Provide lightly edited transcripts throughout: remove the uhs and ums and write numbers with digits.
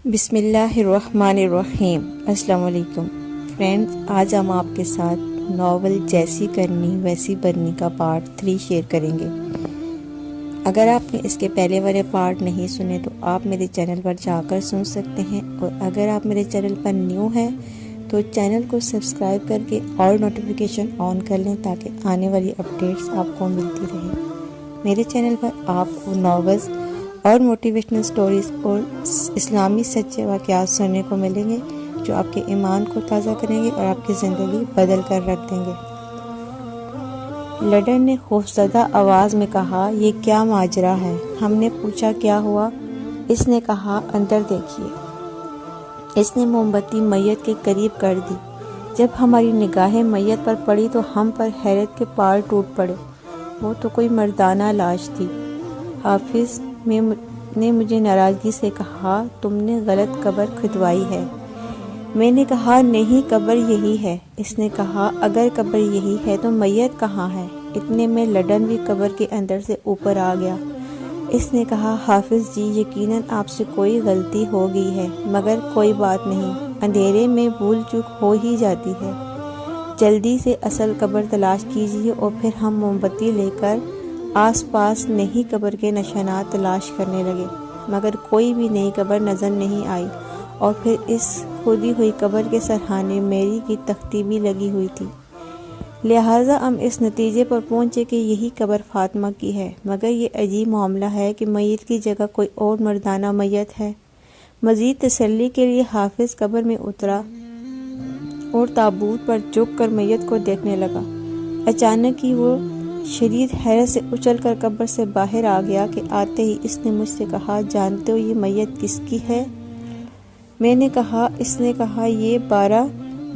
بسم اللہ الرحمن الرحیم۔ السلام علیکم فرینڈز، آج ہم آپ کے ساتھ ناول جیسی کرنی ویسی بننی کا پارٹ 3 شیئر کریں گے۔ اگر آپ نے اس کے پہلے والے پارٹ نہیں سنے تو آپ میرے چینل پر جا کر سن سکتے ہیں، اور اگر آپ میرے چینل پر نیو ہیں تو چینل کو سبسکرائب کر کے اور نوٹیفیکیشن آن کر لیں تاکہ آنے والی اپڈیٹس آپ کو ملتی رہے۔ میرے چینل پر آپ کو ناولز اور موٹیویشنل سٹوریز اور اسلامی سچے واقعات سننے کو ملیں گے جو آپ کے ایمان کو تازہ کریں گے اور آپ کی زندگی بدل کر رکھ دیں گے۔ لڈن نے خوفزدہ آواز میں کہا، یہ کیا ماجرا ہے؟ ہم نے پوچھا کیا ہوا؟ اس نے کہا، اندر دیکھیے۔ اس نے موم بتی میت کے قریب کر دی۔ جب ہماری نگاہیں میت پر پڑی تو ہم پر حیرت کے پار ٹوٹ پڑے۔ وہ تو کوئی مردانہ لاش تھی۔ حافظ نے مجھے ناراضگی سے کہا، تم نے غلط قبر کھدوائی ہے۔ میں نے کہا، نہیں، قبر یہی ہے۔ اس نے کہا، اگر قبر یہی ہے تو میت کہاں ہے؟ اتنے میں لڈن بھی قبر کے اندر سے اوپر آ گیا۔ اس نے کہا، حافظ جی، یقیناً آپ سے کوئی غلطی ہو گئی ہے، مگر کوئی بات نہیں، اندھیرے میں بھول چوک ہو ہی جاتی ہے۔ جلدی سے اصل قبر تلاش کیجیے۔ اور پھر ہم موم بتی لے کر آس پاس نئی قبر کے نشانات تلاش کرنے لگے، مگر کوئی بھی نئی قبر نظر نہیں آئی۔ اور پھر اس کھودی ہوئی قبر کے سرہانے میری کی تختی بھی لگی ہوئی تھی۔ لہٰذا ہم اس نتیجے پر پہنچے کہ یہی قبر فاطمہ کی ہے، مگر یہ عجیب معاملہ ہے کہ میت کی جگہ کوئی اور مردانہ میت ہے۔ مزید تسلی کے لیے حافظ قبر میں اترا اور تابوت پر جھک کر میت کو دیکھنے لگا۔ اچانک ہی وہ شدید حیرت سے اچھل کر قبر سے باہر آ گیا کہ آتے ہی اس نے مجھ سے کہا، جانتے ہو یہ میت کس کی ہے؟ میں نے کہا، اس نے کہا، یہ بارہ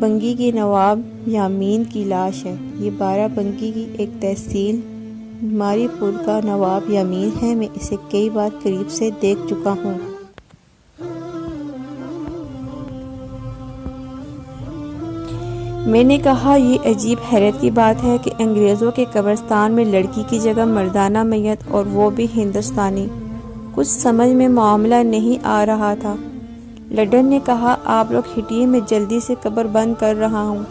بنگی کے نواب یامین کی لاش ہے۔ یہ بارہ بنگی کی ایک تحصیل ماری پور کا نواب یامین ہے۔ میں اسے کئی بار قریب سے دیکھ چکا ہوں۔ میں نے کہا، یہ عجیب حیرت کی بات ہے کہ انگریزوں کے قبرستان میں لڑکی کی جگہ مردانہ میت، اور وہ بھی ہندوستانی۔ کچھ سمجھ میں معاملہ نہیں آ رہا تھا۔ لڈن نے کہا، آپ لوگ ہٹیے، میں جلدی سے قبر بند کر رہا ہوں۔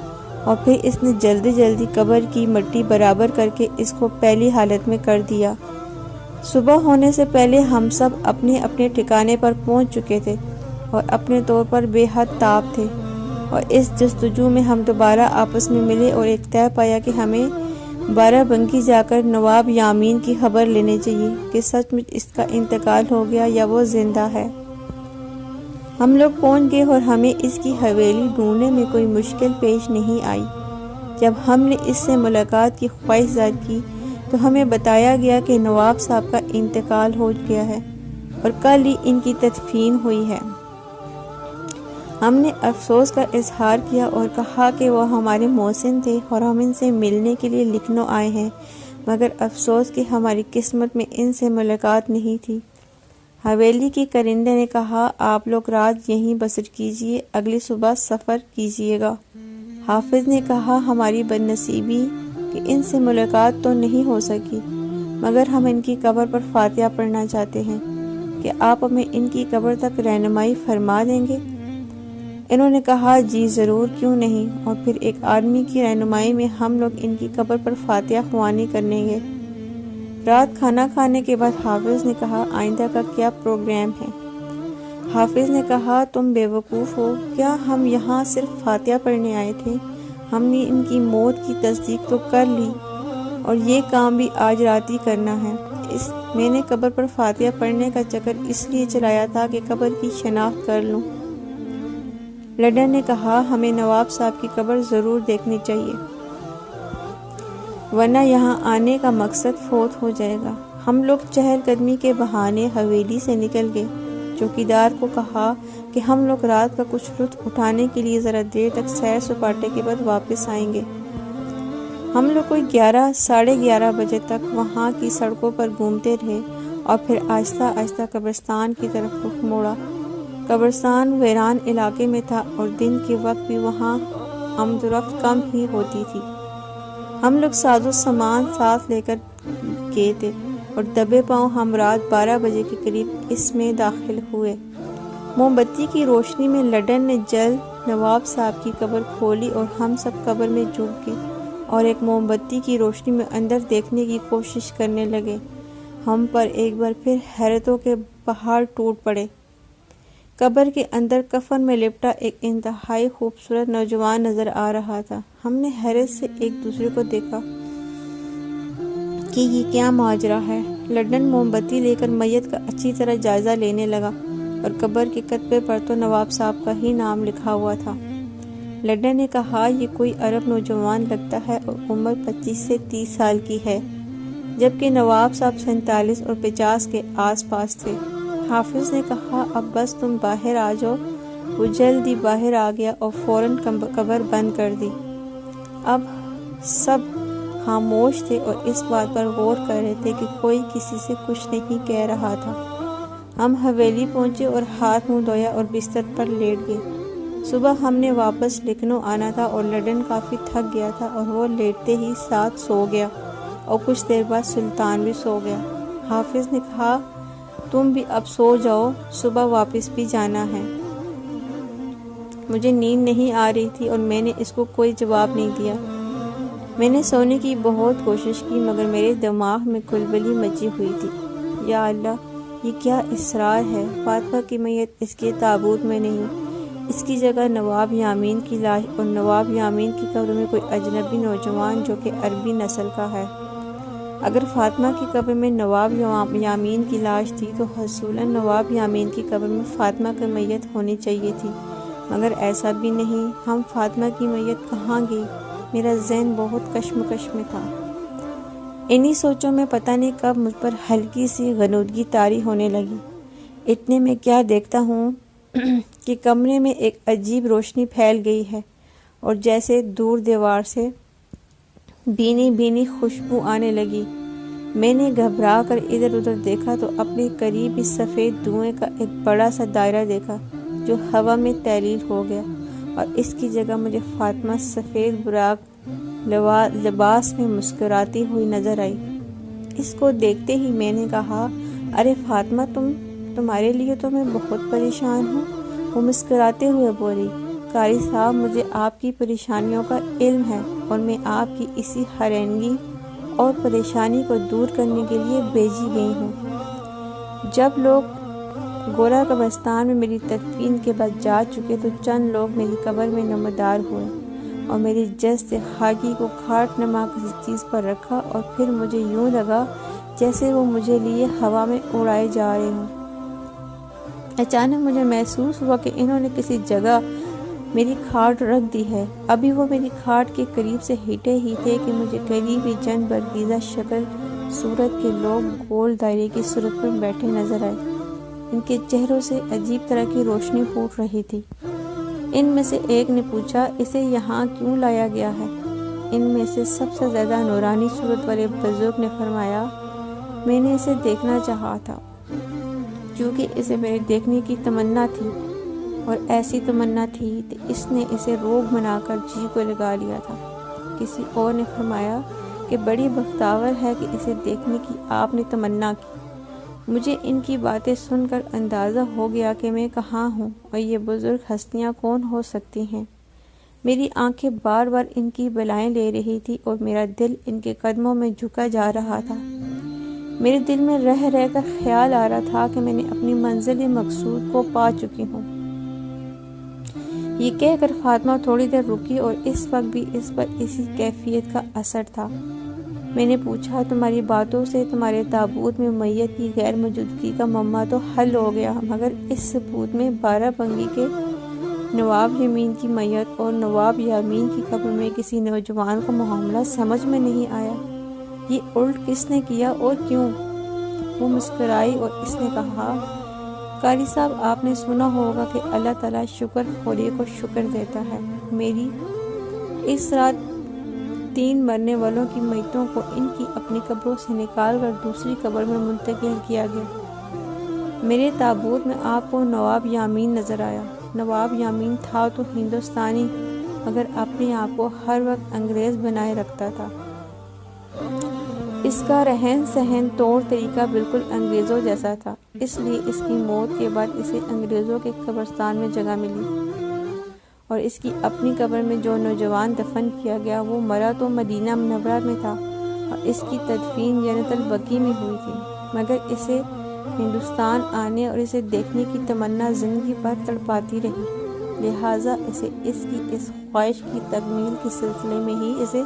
اور پھر اس نے جلدی قبر کی مٹی برابر کر کے اس کو پہلی حالت میں کر دیا۔ صبح ہونے سے پہلے ہم سب اپنے اپنے ٹھکانے پر پہنچ چکے تھے اور اپنے طور پر بے حد تاب تھے، اور اس جستجو میں ہم دوبارہ آپس میں ملے اور ایک طے پایا کہ ہمیں بارہ بنکی جا کر نواب یامین کی خبر لینی چاہیے کہ سچ مچ اس کا انتقال ہو گیا یا وہ زندہ ہے۔ ہم لوگ پہنچ گئے اور ہمیں اس کی حویلی ڈھونڈنے میں کوئی مشکل پیش نہیں آئی۔ جب ہم نے اس سے ملاقات کی خواہش ظاہر کی تو ہمیں بتایا گیا کہ نواب صاحب کا انتقال ہو گیا ہے اور کل ہی ان کی تدفین ہوئی ہے۔ ہم نے افسوس کا اظہار کیا اور کہا کہ وہ ہمارے محسن تھے اور ہم ان سے ملنے کے لیے لکھنؤ آئے ہیں، مگر افسوس کہ ہماری قسمت میں ان سے ملاقات نہیں تھی۔ حویلی کے کرندے نے کہا، آپ لوگ رات یہیں بسر کیجیے، اگلی صبح سفر کیجیے گا۔ حافظ نے کہا، ہماری بد نصیبی کہ ان سے ملاقات تو نہیں ہو سکی، مگر ہم ان کی قبر پر فاتحہ پڑھنا چاہتے ہیں، کہ آپ ہمیں ان کی قبر تک رہنمائی فرما دیں گے؟ انہوں نے کہا، جی ضرور، کیوں نہیں۔ اور پھر ایک آدمی کی رہنمائی میں ہم لوگ ان کی قبر پر فاتحہ خوانی کریں گے۔ رات کھانا کھانے کے بعد حافظ نے کہا، آئندہ کا کیا پروگرام ہے؟ حافظ نے کہا، تم بے وقوف ہو کیا؟ ہم یہاں صرف فاتحہ پڑھنے آئے تھے۔ ہم نے ان کی موت کی تصدیق تو کر لی، اور یہ کام بھی آج رات ہی کرنا ہے۔ میں نے قبر پر فاتحہ پڑھنے کا چکر اس لیے چلایا تھا کہ قبر کی شناخت کر لوں۔ لڈن نے کہا، ہمیں نواب صاحب کی قبر ضرور دیکھنی چاہیے، ورنہ یہاں آنے کا مقصد فوت ہو جائے گا۔ ہم لوگ چہل قدمی کے بہانے حویلی سے نکل گئے۔ چوکیدار کو کہا کہ ہم لوگ رات کا کچھ لطف اٹھانے کے لیے ذرا دیر تک سیر سپاٹے کے بعد واپس آئیں گے۔ ہم لوگ کوئی 11-11:30 بجے تک وہاں کی سڑکوں پر گھومتے رہے اور پھر آہستہ آہستہ قبرستان کی طرف رخ موڑا۔ قبرستان ویران علاقے میں تھا اور دن کے وقت بھی وہاں آمد و رفت کم ہی ہوتی تھی۔ ہم لوگ ساز و سامان ساتھ لے کر کیے تھے اور دبے پاؤں ہم رات 12 بجے کے قریب اس میں داخل ہوئے۔ موم بتی کی روشنی میں لڈن نے جلد نواب صاحب کی قبر کھولی اور ہم سب قبر میں جھک گئے اور ایک موم بتی کی روشنی میں اندر دیکھنے کی کوشش کرنے لگے۔ ہم پر ایک بار پھر حیرتوں کے پہاڑ ٹوٹ پڑے۔ قبر کے اندر کفن میں لپٹا ایک انتہائی خوبصورت نوجوان نظر آ رہا تھا۔ ہم نے حیرت سے ایک دوسرے کو دیکھا کہ یہ کیا ماجرا ہے۔ لڈن موم بتی لے کر میت کا اچھی طرح جائزہ لینے لگا اور قبر کے کتبے پر تو نواب صاحب کا ہی نام لکھا ہوا تھا۔ لڈن نے کہا، یہ کوئی عرب نوجوان لگتا ہے اور عمر 25 سے 30 سال کی ہے، جبکہ نواب صاحب 47 اور 50 کے آس پاس تھے۔ حافظ نے کہا، اب بس تم باہر آ جاؤ۔ وہ جلد ہی باہر آ گیا اور فوراً قبر بند کر دی۔ اب سب خاموش تھے اور اس بات پر غور کر رہے تھے کہ کوئی کسی سے کچھ نہیں کہہ رہا تھا۔ ہم حویلی پہنچے اور ہاتھ منہ دھویا اور بستر پر لیٹ گئے۔ صبح ہم نے واپس لکھنؤ آنا تھا اور لڈن کافی تھک گیا تھا اور وہ لیٹتے ہی ساتھ سو گیا اور کچھ دیر بعد سلطان بھی سو گیا۔ حافظ نے کہا، تم بھی اب سو جاؤ، صبح واپس بھی جانا ہے۔ مجھے نیند نہیں آ رہی تھی اور میں نے اس کو کوئی جواب نہیں دیا۔ میں نے سونے کی بہت کوشش کی مگر میرے دماغ میں کھلبلی مچی ہوئی تھی۔ یا اللہ، یہ کیا اسرار ہے؟ فاطمہ کی میت اس کے تابوت میں نہیں، اس کی جگہ نواب یامین کی لاش اور نواب یامین کی قبر میں کوئی اجنبی نوجوان جو کہ عربی نسل کا ہے۔ اگر فاطمہ کی قبر میں نواب یامین کی لاش تھی تو حصولاً نواب یامین کی قبر میں فاطمہ کی میت ہونی چاہیے تھی، مگر ایسا بھی نہیں۔ ہم فاطمہ کی میت کہاں گئی؟ میرا ذہن بہت کشمکش میں تھا۔ انہی سوچوں میں پتہ نہیں کب مجھ پر ہلکی سی غنودگی طاری ہونے لگی۔ اتنے میں کیا دیکھتا ہوں کہ کمرے میں ایک عجیب روشنی پھیل گئی ہے اور جیسے دور دیوار سے بھینی بھینی خوشبو آنے لگی۔ میں نے گھبرا کر ادھر ادھر دیکھا تو اپنے قریب ہی سفید دھوئیں کا ایک بڑا سا دائرہ دیکھا جو ہوا میں تحلیل ہو گیا اور اس کی جگہ مجھے فاطمہ سفید براق لباس میں مسکراتی ہوئی نظر آئی۔ اس کو دیکھتے ہی میں نے کہا، ارے فاطمہ، تمہارے لیے تو میں بہت پریشان ہوں۔ وہ مسکراتے ہوئے بولی، قاری صاحب، مجھے آپ کی پریشانیوں کا علم ہے اور میں آپ کی اسی حیرانگی اور پریشانی کو دور کرنے کے لیے بھیجی گئی ہوں۔ جب لوگ گورا قبرستان میں میری تدفین کے بعد جا چکے تو چند لوگ میری قبر میں نمودار ہوئے اور میری جسد خاکی کو کھاٹ نما کسی چیز پر رکھا اور پھر مجھے یوں لگا جیسے وہ مجھے لیے ہوا میں اڑائے جا رہے ہوں۔ اچانک مجھے محسوس ہوا کہ انہوں نے کسی جگہ میری کھاٹ رکھ دی ہے۔ ابھی وہ میری کھاٹ کے قریب سے ہٹے ہی تھے کہ مجھے قریب ہی چند برگیزہ شکل صورت کے لوگ گول دائرے کی صورت میں بیٹھے نظر آئے۔ ان کے چہروں سے عجیب طرح کی روشنی پھوٹ رہی تھی۔ ان میں سے ایک نے پوچھا، اسے یہاں کیوں لایا گیا ہے؟ ان میں سے سب سے زیادہ نورانی صورت والے بزرگ نے فرمایا، میں نے اسے دیکھنا چاہا تھا کیونکہ اسے میرے دیکھنے کی تمنا تھی اور ایسی تمنا تھی کہ اس نے اسے روگ بنا کر جی کو لگا لیا تھا۔ کسی اور نے فرمایا کہ بڑی بختاور ہے کہ اسے دیکھنے کی آپ نے تمنا کی۔ مجھے ان کی باتیں سن کر اندازہ ہو گیا کہ میں کہاں ہوں اور یہ بزرگ ہستیاں کون ہو سکتی ہیں۔ میری آنکھیں بار بار ان کی بلائیں لے رہی تھی اور میرا دل ان کے قدموں میں جھکا جا رہا تھا۔ میرے دل میں رہ رہ کر خیال آ رہا تھا کہ میں نے اپنی منزل مقصود کو پا چکی ہوں۔ یہ کہہ کر فاطمہ تھوڑی دیر رکی اور اس وقت بھی اس پر اسی کیفیت کا اثر تھا۔ میں نے پوچھا، تمہاری باتوں سے تمہارے تابوت میں میت کی غیر موجودگی کا معمہ تو حل ہو گیا، مگر اس ثبوت میں بارہ بنگی کے نواب یامین کی میت اور نواب یامین کی قبر میں کسی نوجوان کا معاملہ سمجھ میں نہیں آیا۔ یہ الٹ کس نے کیا اور کیوں؟ وہ مسکرائی اور اس نے کہا، قاری صاحب، آپ نے سنا ہوگا کہ اللہ تعالیٰ شکر خوری کو شکر دیتا ہے۔ میری اس رات 3 مرنے والوں کی میتوں کو ان کی اپنی قبروں سے نکال کر دوسری قبر میں منتقل کیا گیا۔ میرے تابوت میں آپ کو نواب یامین نظر آیا۔ نواب یامین تھا تو ہندوستانی، مگر اپنے آپ کو ہر وقت انگریز بنائے رکھتا تھا۔ اس کا رہن سہن طور طریقہ بالکل انگریزوں جیسا تھا، اس لیے اس کی موت کے بعد اسے انگریزوں کے قبرستان میں جگہ ملی، اور اس کی اپنی قبر میں جو نوجوان دفن کیا گیا وہ مرا تو مدینہ منورہ میں تھا، اور اس کی تدفین جنت البقیع میں ہوئی تھی، مگر اسے ہندوستان آنے اور اسے دیکھنے کی تمنا زندگی بھر تڑپاتی رہی، لہٰذا اسے اس کی اس خواہش کی تکمیل کے سلسلے میں ہی اسے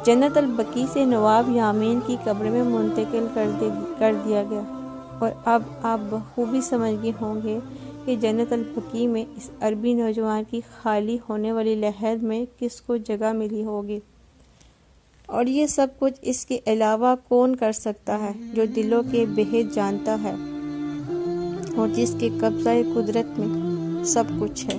جنت البقیع سے نواب یامین کی قبر میں منتقل کر دیا گیا۔ اور اب آپ بخوبی سمجھ گئے ہوں گے کہ جنت البقیع میں اس عربی نوجوان کی خالی ہونے والی لحد میں کس کو جگہ ملی ہوگی، اور یہ سب کچھ اس کے علاوہ کون کر سکتا ہے جو دلوں کے بھید جانتا ہے اور جس کے قبضہ قدرت میں سب کچھ ہے۔